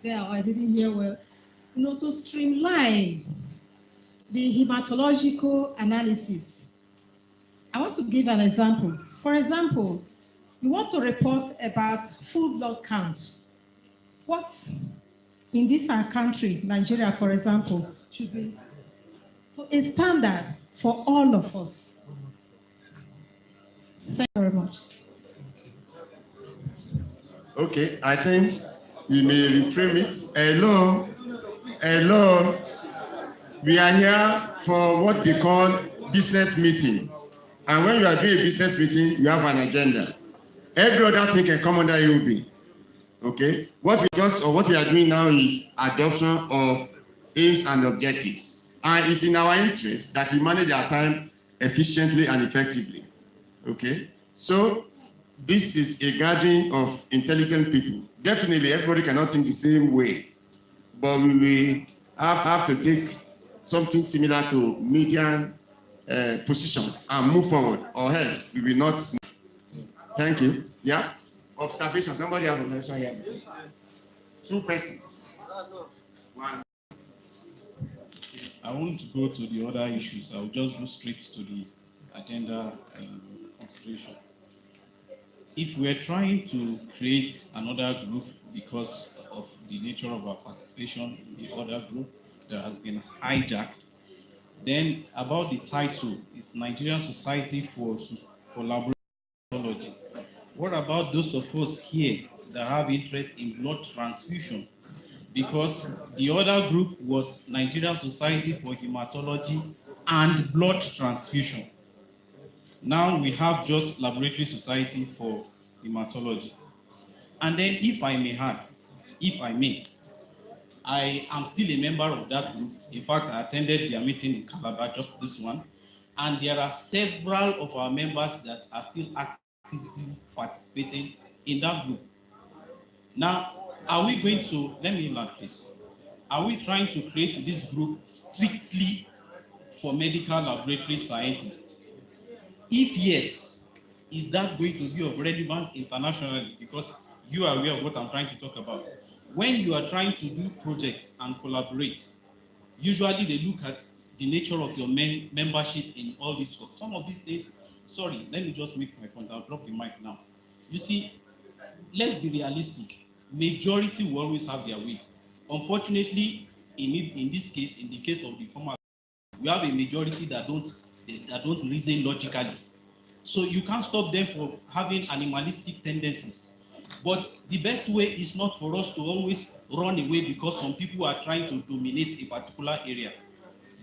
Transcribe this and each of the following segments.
say, or I didn't hear well, to streamline the hematological analysis. I want to give an example. For example, you want to report about full blood count. What in this our country, Nigeria, for example, should be so a standard for all of us. Thank you very much. Okay, I think we may reframe it. Hello. We are here for what they call business meeting. And when you are doing a business meeting, you have an agenda. Every other thing can come under UB. Okay? What we are doing now is adoption of aims and objectives. And it's in our interest that we manage our time efficiently and effectively. Okay? So this is a gathering of intelligent people. Definitely, everybody cannot think the same way, but we will have to take something similar to median position and move forward, or else we will not. Thank you. Yeah? Observation. Somebody have observation here. It's 2 persons. One. I want to go to the other issues. I will just go straight to the agenda consideration. If we're trying to create another group because of the nature of our participation in the other group that has been hijacked, then about the title, it's Nigerian Society for Laboratory Haematology. What about those of us here that have interest in blood transfusion? Because the other group was Nigerian Society for Haematology and Blood Transfusion. Now we have just Laboratory Society for Haematology. And then if I may add, I am still a member of that group. In fact, I attended their meeting in Calabar, just this one. And there are several of our members that are still actively participating in that group. Now, are we going to, let me learn please. Are we trying to create this group strictly for medical laboratory scientists? If yes, is that going to be of relevance internationally? Because you are aware of what I'm trying to talk about. When you are trying to do projects and collaborate, usually they look at the nature of your membership in all these stuff. Some of these things, sorry, let me just make my point. I'll drop the mic now. You see, let's be realistic. Majority will always have their way. Unfortunately, in this case, in the case of the former, we have a majority that don't reason logically. So you can't stop them from having animalistic tendencies. But the best way is not for us to always run away because some people are trying to dominate a particular area.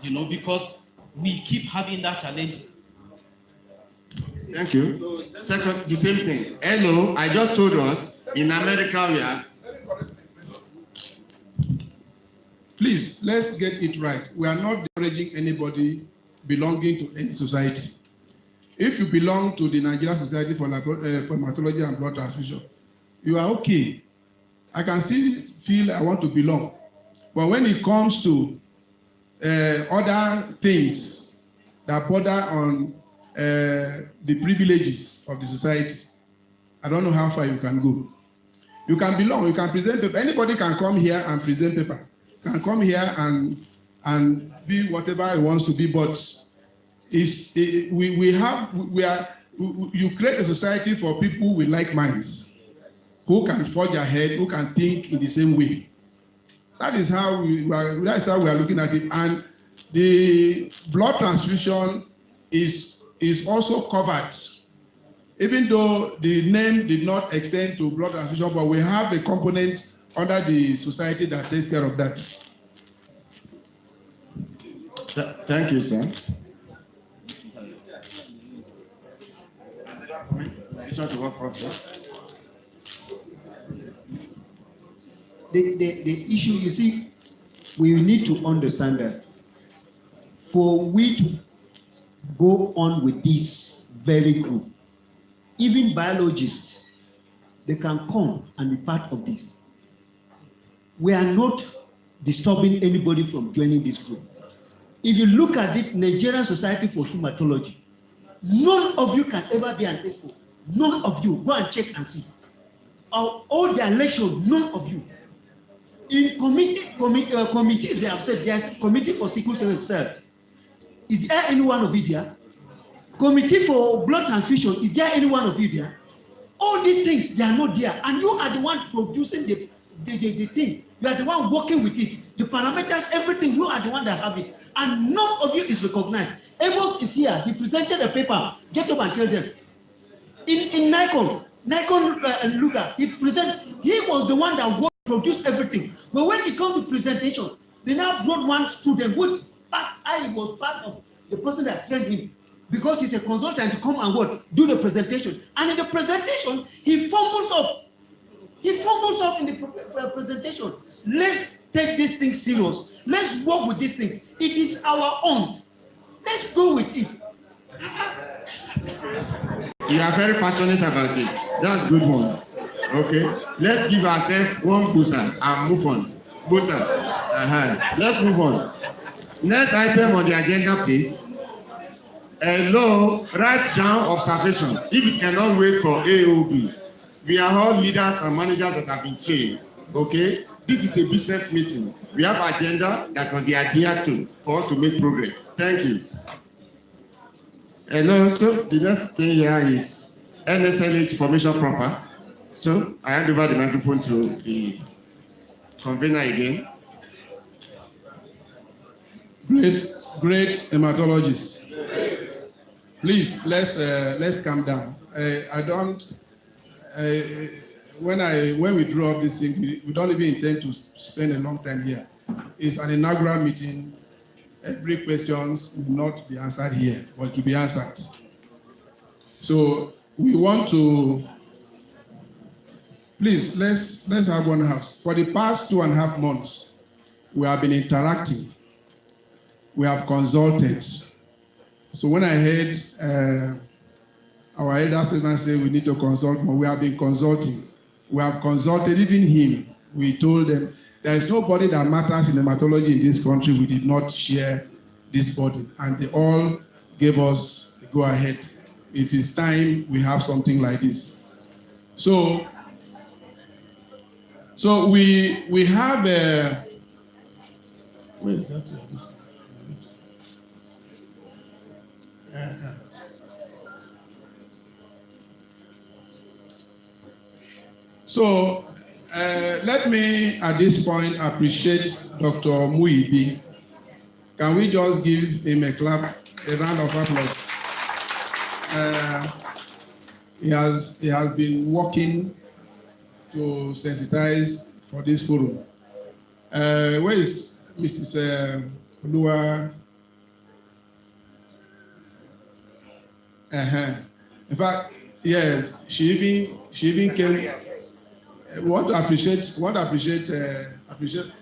Because we keep having that challenge. Thank you. Second, the same thing. Hello, I just told us in America we are. Please, let's get it right. We are not discouraging anybody belonging to any society. If you belong to the Nigerian Society for Haematology and Blood Transfusion, you are okay. I can still feel I want to belong. But when it comes to other things that border on the privileges of the society, I don't know how far you can go. You can belong, you can present paper. Anybody can come here and present paper. Can come here and be whatever he wants to be, but you create a society for people with like minds, who can forge ahead, who can think in the same way. That is how we are looking at it. And the blood transfusion is also covered, even though the name did not extend to blood transfusion, but we have a component under the society that takes care of that. Thank you, sir. The issue, you see, we need to understand that for we to go on with this very group, even biologists, they can come and be part of this. We are not disturbing anybody from joining this group. If you look at it, Nigerian Society for Haematology, none of you can ever be an expo. None of you. Go and check and see. All their lectures, none of you. In committees, they have said there's committee for sickle cell research. Is there any one of you there? Committee for blood transfusion, is there any one of you there? All these things, they are not there. And you are the one producing the thing. You are the one working with it. The parameters, everything, you are the one that have it. And none of you is recognized. Amos is here. He presented a paper. Get up and tell them. In Nikon and Luga, he was the one that produced everything. But when it comes to presentation, they now brought one student, which I was part of the person that trained him, because he's a consultant to come and do the presentation. And in the presentation, he fumbles up. He fumbles up in the presentation. Let's take this thing serious. Let's work with these things. It is our own. Let's go with it. You are very passionate about it. That's a good one. Okay. Let's give ourselves one booster and move on. Booster. Let's move on. Next item on the agenda, please. Hello, write down observation. If it cannot wait for AOB. We are all leaders and managers that have been trained. Okay? This is a business meeting. We have an agenda that can be adhered to for us to make progress. Thank you. And also, the next thing here is NSLH formation proper. So, I hand over the microphone to the convener again. Great hematologist. Please, let's calm down. When we draw up this thing, we don't even intend to spend a long time here. It's an inaugural meeting. Every questions will not be answered here, but to be answered. So we want to, please, let's have one house. For the past 2.5 months, we have been interacting. We have consulted. So when I heard our elder statesman say we need to consult more, we have been consulting. We have consulted even him. We told them there is nobody that matters in hematology in this country we did not share this burden. And they all gave us the go ahead. It is time we have something like this. So we have a, where is that? So let me at this point appreciate Dr. Muibi. Can we just give him a clap, a round of applause? He has been working to sensitize for this forum. Where is Mrs. Olua? In fact, yes, she even came. Want to appreciate.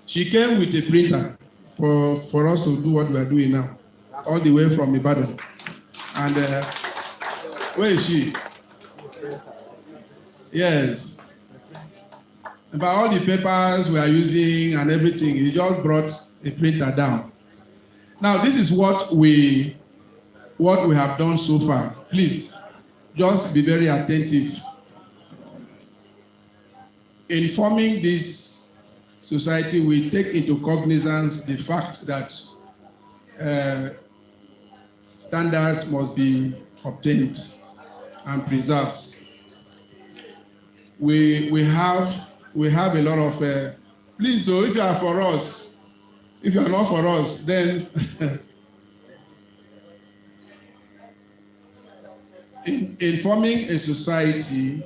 She came with a printer for us to do what we are doing now, all the way from Ibadan. And where is she? Yes. About all the papers we are using and everything, he just brought a printer down. Now, this is what we have done so far. Please, just be very attentive. In forming this society, we take into cognizance the fact that standards must be obtained and preserved. We have a lot of please, though, if you are for us, if you are not for us, then in forming a society,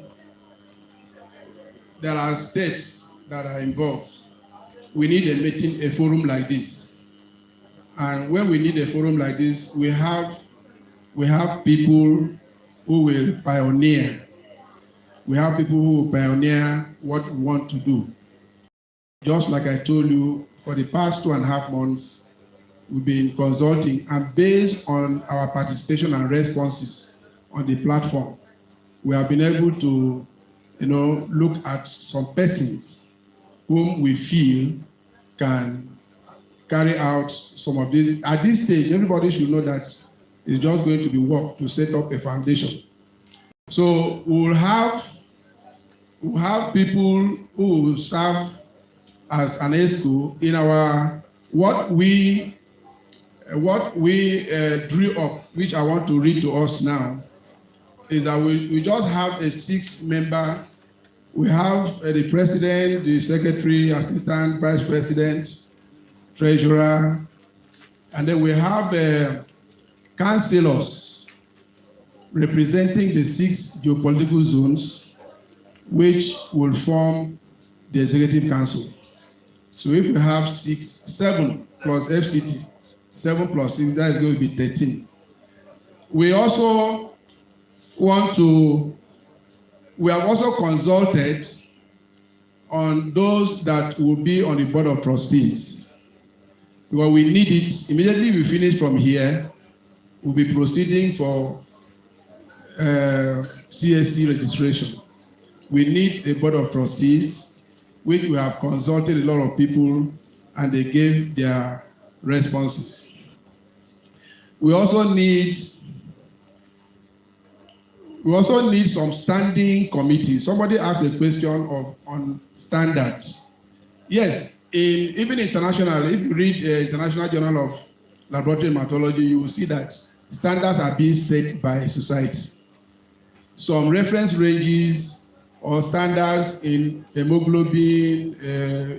there are steps that are involved. We need a forum like this. And when we need a forum like this, we have people who will pioneer. We have people who will pioneer what we want to do. Just like I told you, for the past 2.5 months, we've been consulting, and based on our participation and responses on the platform, we have been able to look at some persons whom we feel can carry out some of these. At this stage, everybody should know that it's just going to be work to set up a foundation. So we'll have people who will serve as an ESCO in our what we drew up, which I want to read to us now, is that we just have a 6-member. We have the president, the secretary, assistant, vice president, treasurer, and then we have councillors representing the 6 geopolitical zones, which will form the executive council. So if we have 7 plus FCT, 7 plus 6, that is going to be 13. We also have also consulted on those that will be on the board of trustees, because we need it. Immediately we finish from here, we'll be proceeding for CSC registration. We need a board of trustees, which we have consulted a lot of people, and they gave their responses. We also need some standing committees. Somebody asked a question on standards. Yes, even internationally, if you read the International Journal of Laboratory Hematology, you will see that standards are being set by society. Some reference ranges or standards in hemoglobin,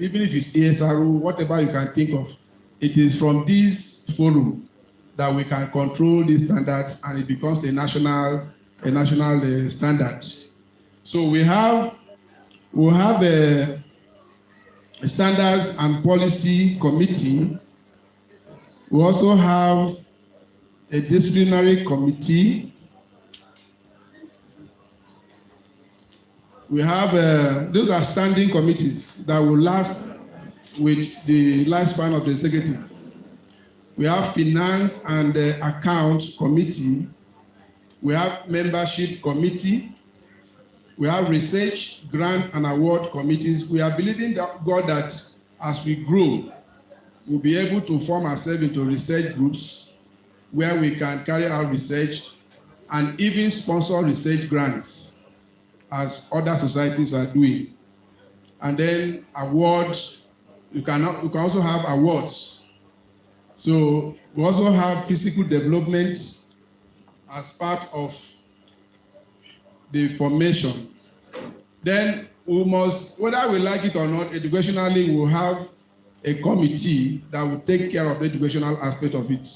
even if it's ESRO, whatever you can think of, it is from this forum that we can control these standards, and it becomes a national standard. So we have a standards and policy committee. We also have a disciplinary committee. We have those are standing committees that will last with the lifespan of the executive. We have finance and accounts committee. We have membership committee. We have research, grant, and award committees. We are believing that God that as we grow, we'll be able to form ourselves into research groups where we can carry out research and even sponsor research grants as other societies are doing. And then awards, you can also have awards. So we also have physical development as part of the formation. Then we must, whether we like it or not, educationally we'll have a committee that will take care of the educational aspect of it.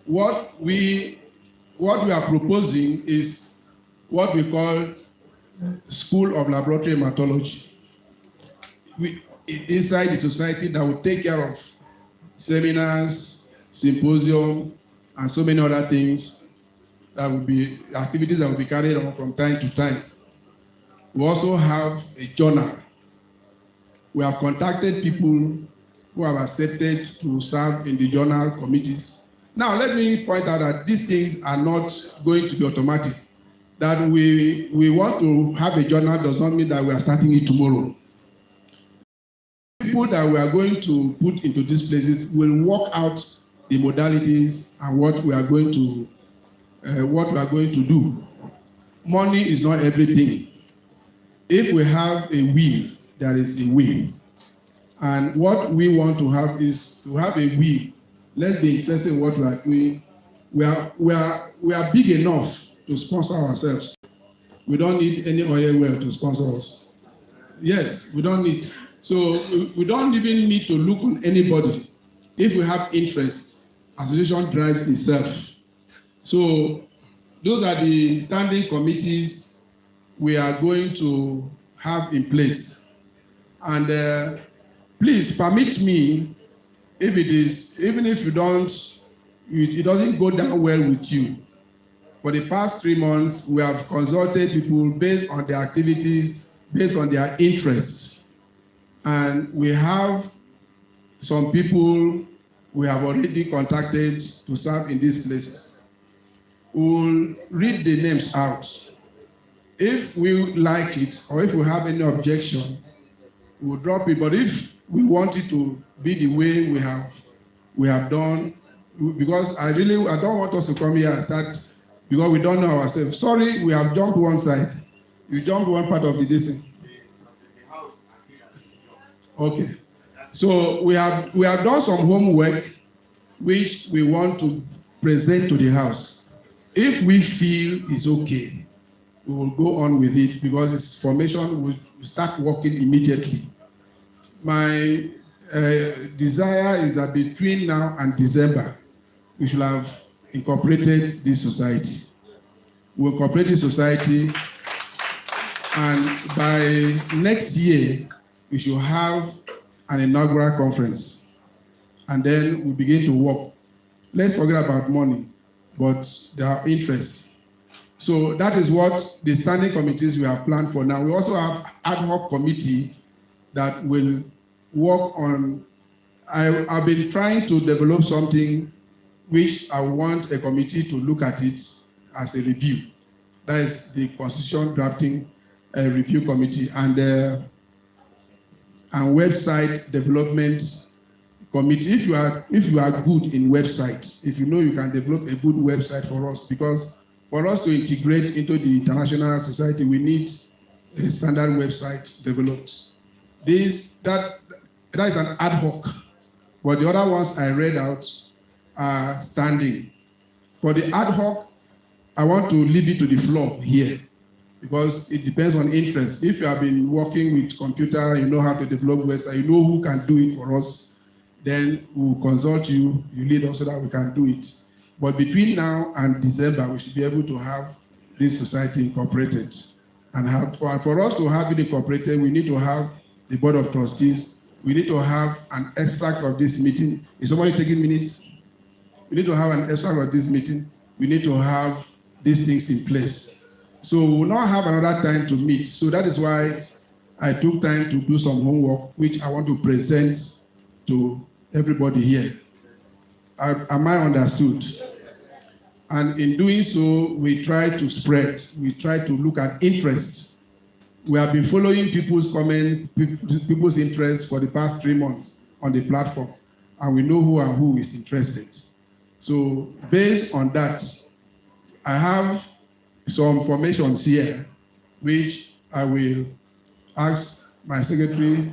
What we are proposing is what we call School of Laboratory Hematology. Inside the society that will take care of seminars, symposium, and so many other things that will be activities that will be carried on from time to time. We also have a journal. We have contacted people who have accepted to serve in the journal committees. Now, let me point out that these things are not going to be automatic. That we want to have a journal does not mean that we are starting it tomorrow. People that we are going to put into these places will work out the modalities and what we are going to do. Money is not everything. If we have a will, there is a way. And what we want to have is to have a will. Let's be interested in what we are doing. We are big enough to sponsor ourselves. We don't need any oil well to sponsor us. Yes, we don't need. So we don't even need to look on anybody. If we have interest, association drives itself. So those are the standing committees we are going to have in place. And please permit me, if it is, even if you don't, it doesn't go down well with you. For the past 3 months, we have consulted people based on their activities, based on their interests. And we have some people we have already contacted to serve in these places. We'll read the names out. If we like it, or if we have any objection, we'll drop it. But if we want it to be the way we have done, because I don't want us to come here and start, because we don't know ourselves. Sorry, we have jumped one side. You jumped one part of the distance. Okay. So we have done some homework which we want to present to the House. If we feel it's okay, we will go on with it because its formation will start working immediately. My desire is that between now and December, we should have incorporated this society. We'll incorporate this society, and by next year, we should have an inaugural conference, and then we begin to work. Let's forget about money, but there are interest. So that is what the standing committees we have planned for now. We also have ad hoc committee that will work on. I've been trying to develop something which I want a committee to look at it as a review. That is the Constitution Drafting Review Committee and Website Development Committee. If you are good in website, if you know you can develop a good website for us, because for us to integrate into the international society, we need a standard website developed. That is an ad hoc, but the other ones I read out are standing. For the ad hoc, I want to leave it to the floor here because it depends on interest. If you have been working with computer, you know how to develop website, you know who can do it for us, then we'll consult you, you lead us so that we can do it. But between now and December, we should be able to have this society incorporated. And for us to have it incorporated, we need to have the Board of Trustees. We need to have an extract of this meeting. Is somebody taking minutes? We need to have an extract of this meeting. We need to have these things in place. So we will not have another time to meet. So that is why I took time to do some homework, which I want to present to everybody here. Am I understood? And in doing so, we try to spread. We try to look at interest. We have been following people's comments, people's interests for the past 3 months on the platform, and we know who is interested. So based on that, I have some formations here, which I will ask my secretary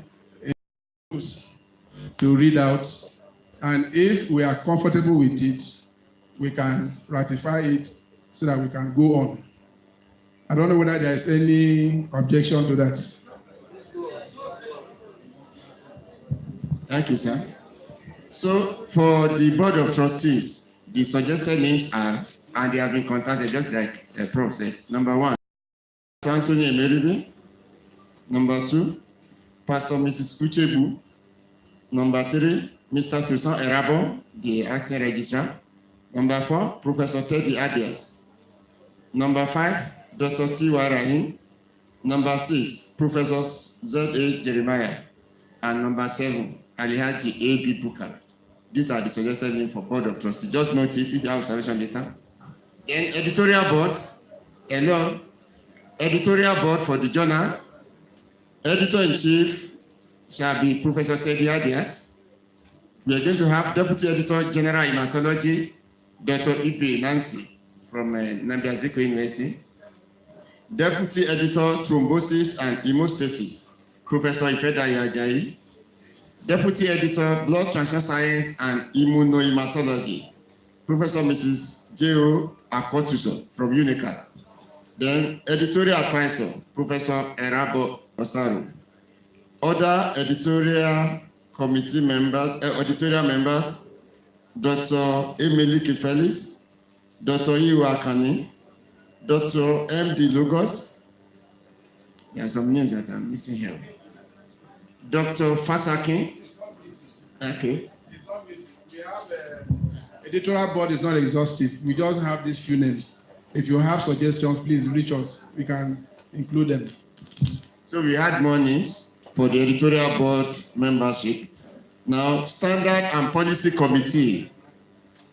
to read out. And if we are comfortable with it, we can ratify it so that we can go on. I don't know whether there is any objection to that. Thank you, sir. So for the Board of Trustees, the suggested names are, and they have been contacted just like the Prof said. Number 1, Anthony Emeribe. Number 2, Pastor Mrs. Uchebu. Number 3, Mr. Toussaint Erabo, the acting registrar. Number 4, Professor Teddy Adias. Number 5, Dr. T.Y. Rahim. Number 6, Professor Z.A. Jeremiah. And number 7, Alihaji A.B. Bukar. These are the suggested names for Board of Trustees. Just note it if you have observation later. Then editorial board, alone. Editorial board for the journal. Editor-in-chief shall be Professor Teddy Adias. We are going to have Deputy Editor General Haematology, Dr. Ipe Nancy from Nnamdi Azikiwe University. Deputy Editor Thrombosis and Hemostasis, Professor Ifedayo Ajayi. Deputy Editor Blood Transfusion Science and Immunohematology, Professor Mrs. J.O. Akotuso from UNICAD. Then Editorial Advisor, Professor Erabo Osaru. Other editorial committee members, editorial members, Dr. Emily Kifelis, Dr. Iwa Akani, Dr. M.D. Logos. There are some names that I'm missing here. Dr. Fasaki. Okay. It's not missing. We have editorial board is not exhaustive. We just have these few names. If you have suggestions, please reach us. We can include them. So we had more names for the editorial board membership. Now, Standard and Policy Committee.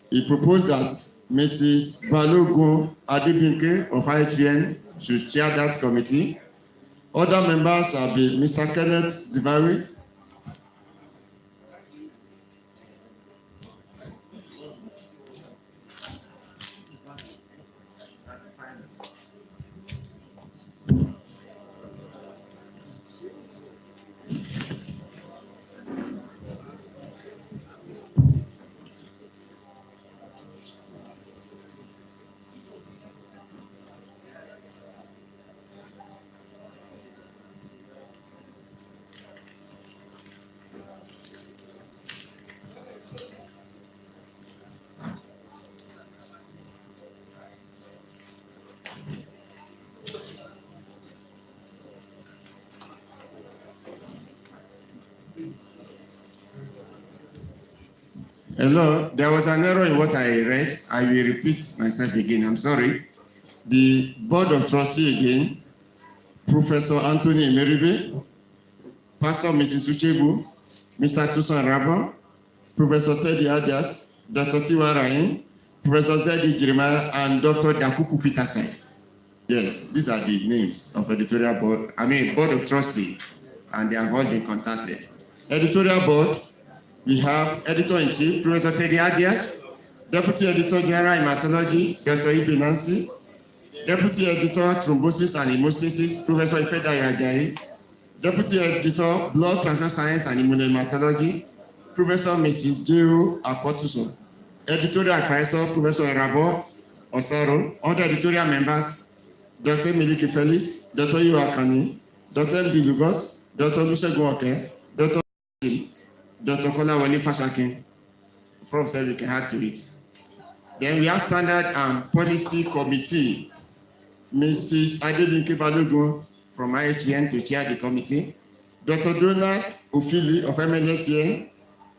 He proposed that Mrs. Balogun Adebimpe of IHBN should chair that committee. Other members shall be Mr. Kenneth Zivari, Hello, there was an error in what I read. I will repeat myself again. I'm sorry. The Board of Trustees again, Professor Anthony Emeribe, Pastor Mrs. Uchebu, Mr. Tusan Rabo, Professor Teddy Adias, Dr. Tiwa Rahim, Professor Zedi Jeremiah, and Dr. Dakuku Peterson. Yes, these are the names of editorial board, Board of Trustees, and they have all been contacted. Editorial board, we have Editor-in-Chief, Professor Teddy Adias, Deputy Editor General Haematology, Dr. Ibe Nancy, Deputy Editor Thrombosis and Hemostasis, Professor Ifedayo Ajayi, Deputy Editor Blood Transfusion Science and Immunohematology, Professor Mrs. J.O. Apotuso, Editorial Advisor, Professor Erabo Osaro, other editorial members, Dr. Miliki Felix, Dr. Yu Akani, Dr. M.D. Lugos, Dr. Olusegun Oke, Dr. Dr. Kolawole Fashakin. Prof said we can add to it. Then we have Standard and Policy Committee, Mrs. Adebinke Balogun from IHBN to chair the committee, Dr. Donald Ofili of AMLSN,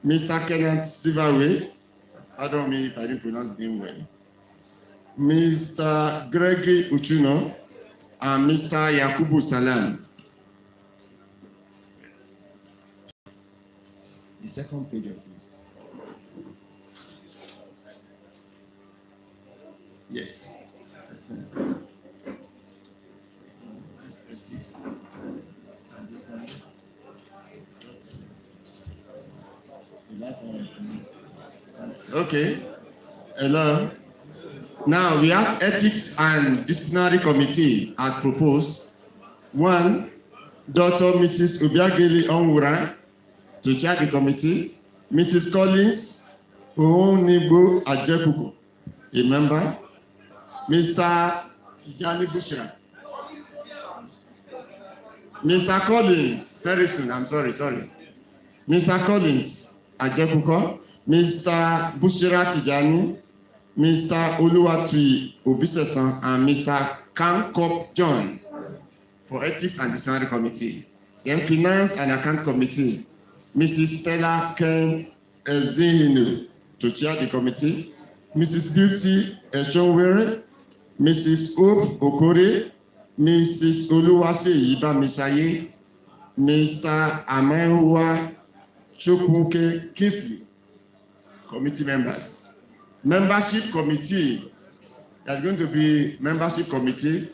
Mr. Kenneth Sivawe, pardon me if I didn't pronounce the name well, Mr. Gregory Uchuno, and Mr. Yakubu Salam. The second page of this. Yes. This ethics and this one. The last one. Okay. Hello. Now we have Ethics and Disciplinary Committee as proposed. One, Dr. Mrs. Obiageli Onwura to chair the committee. Mrs. Collins Oonibo Ajekuku, a member. Mr. Tijani Bushra. Mr. Collins, very soon, I'm sorry. Mr. Collins Ajekuko, Mr. Bushra Tijani, Mr. Oluwatui Obisesan, and Mr. Kankop John for Ethics and Disciplinary Committee. Then Finance and Account Committee, Mrs. Stella Ken Ezehinu to chair the committee, Mrs. Beauty Eshonwere, Mrs. Hope Okore, Mrs. Oluwaseyi Bamisaye, Mr. Amenwa Chukwuke Kingsley. Committee members. Membership committee. There's going to be membership committee.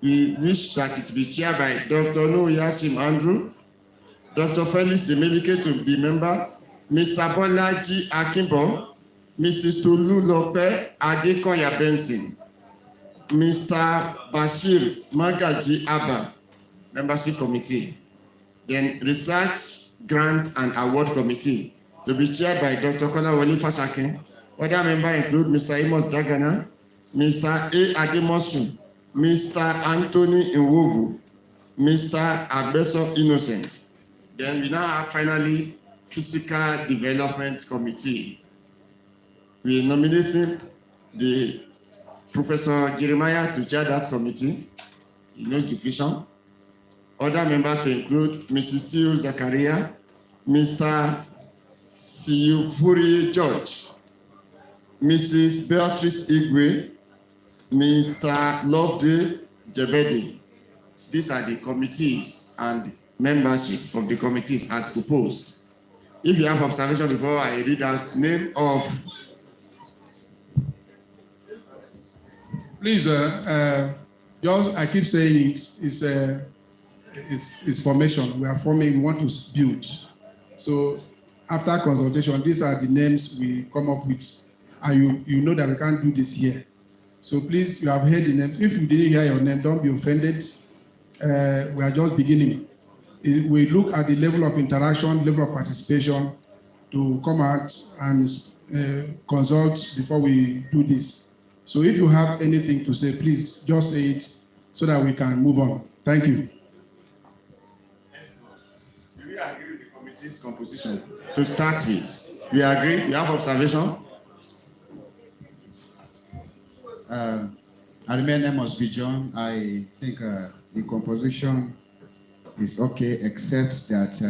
We wish that it be chaired by Dr. Noyasim Andrew, Dr. Felix Emelike to be member, Mr. Bolaji Akimbo, Mrs. Tolu Lope Adekoya Benson, Mr. Bashir Magaji Abba, membership committee. Then Research, Grant and Award Committee to be chaired by Dr. Kolawole Fashakin. Other members include Mr. Amos Dagana, Mr. A. Ademosun, Mr. Anthony Nwogu, Mr. Abeso Innocent. Then we now have finally Physical Development Committee. We are nominating the Professor Jeremiah to chair that committee. He knows the vision. Other members to include Mrs. Theo Zakaria, Mr. Siufuri George, Mrs. Beatrice Igwe, Mr. Loveday Jebedi. These are the committees and membership of the committees as proposed. If you have observation before I read out name of. Please, just I keep saying it's formation. We are forming. We want to build. So after consultation, these are the names we come up with, and you know that we can't do this here. So please, you have heard the names. If you didn't hear your name, don't be offended. We are just beginning. We look at the level of interaction, level of participation to come out and consult before we do this. So if you have anything to say, please just say it so that we can move on. Thank you. Do we agree with the committee's composition to start with? We agree? You have observation? I remain Amos B. John. I think the composition is okay, except that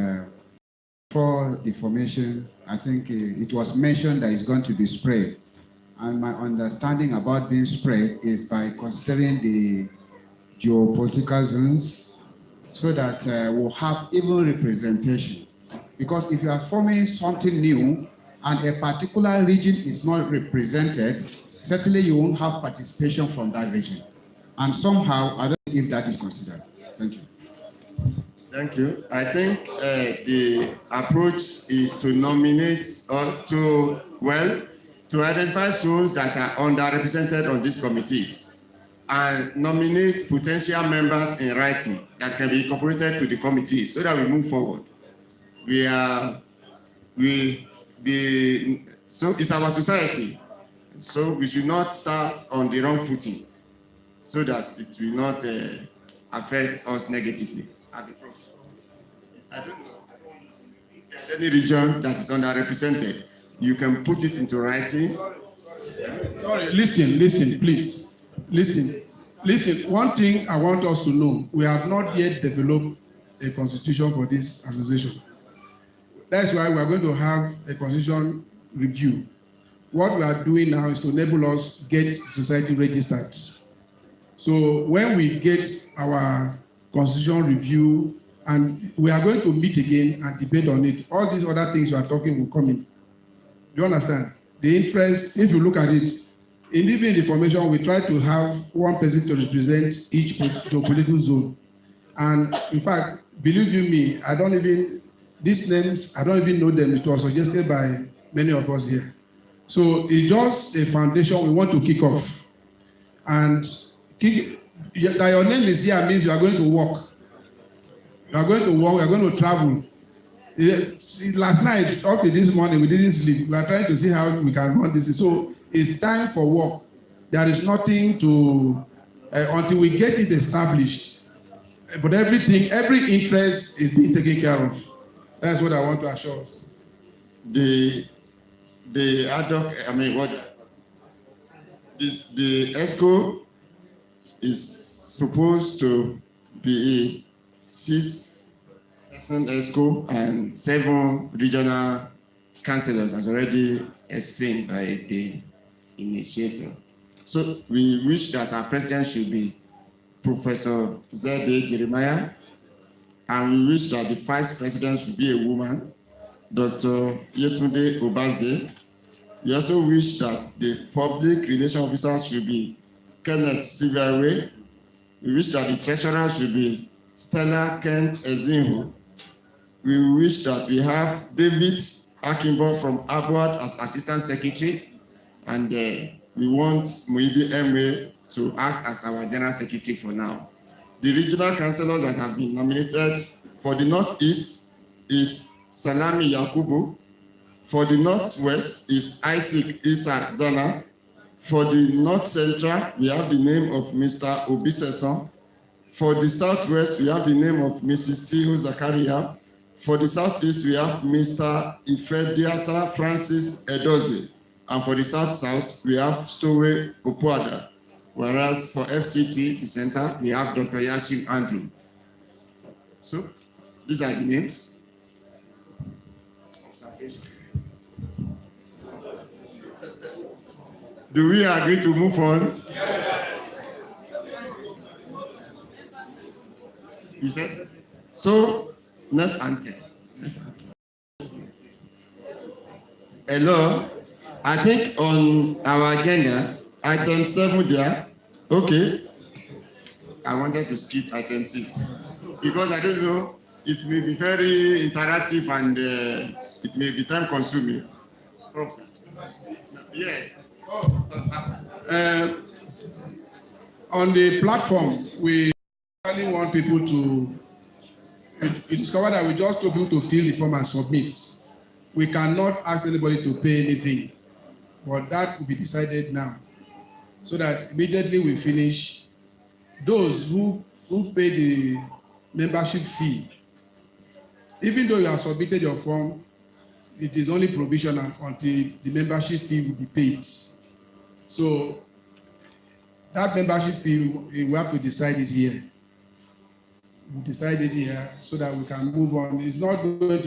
For the formation, I think it was mentioned that it's going to be spread. And my understanding about being spread is by considering the geopolitical zones so that we'll have even representation. Because if you are forming something new and a particular region is not represented, certainly you won't have participation from that region. And somehow, I don't know if that is considered. Thank you. Thank you. I think the approach is to nominate or to identify zones that are underrepresented on these committees and nominate potential members in writing that can be incorporated to the committees so that we move forward. So it's our society. So we should not start on the wrong footing so that it will not affect us negatively. I don't know. If there's any region that is underrepresented, you can put it into writing. Sorry, listen, please. Listen. One thing I want us to know, we have not yet developed a constitution for this association. That's why we are going to have a constitution review. What we are doing now is to enable us to get society registered. So when we get our constitution review, and we are going to meet again and debate on it, all these other things you are talking will come in. Do you understand? The interest, if you look at it, even in the formation, we try to have one person to represent each geopolitical zone. And in fact, believe you me, these names, I don't even know them. It was suggested by many of us here. So it's just a foundation we want to kick off. And that your name is here means you are going to work. You are going to work, you are going to travel. Last night, up to this morning, we didn't sleep. We are trying to see how we can run this. So it's time for work. There is nothing to, until we get it established. But every interest is being taken care of. That's what I want to assure us. The ad hoc, the ESCO is proposed to be 6-person ESCO and 7 regional councillors, as already explained by the initiator. So we wish that our president should be Professor Zede Jeremiah, and we wish that the vice president should be a woman, Dr. Yetunde Obaze. We also wish that the public relations officer should be Kenneth Sigawe. We wish that the treasurer should be Stella Ken Ezinho. We wish that we have David Akimbo from Abwad as assistant secretary, and we want Muibi Emwe to act as our general secretary for now. The regional councillors that have been nominated for the Northeast is Salami Yakubu. For the Northwest is Isaac Isa Zana. For the North Central, we have the name of Mr. Obiseson. For the Southwest, we have the name of Mrs. Tihu Zakaria. For the Southeast, we have Mr. Ifediata Francis Edoze. And for the South-South, we have Stowe Opuada. Whereas for FCT, the center, we have Dr. Yashim Andrew. So, these are the names. Do we agree to move on? Yes. You said? So, next anthem. Hello. I think on our agenda, item 7 there. Okay. I wanted to skip item 6 because I don't know. It may be very interactive and it may be time consuming. Yes. On the platform, we really want people to. We discover that we just told people to fill the form and submit. We cannot ask anybody to pay anything, but that will be decided now, so that immediately we finish, those who pay the membership fee, even though you have submitted your form, it is only provisional until the membership fee will be paid. So that membership fee, we have to decide it here. We decide it here so that we can move on. It's not going to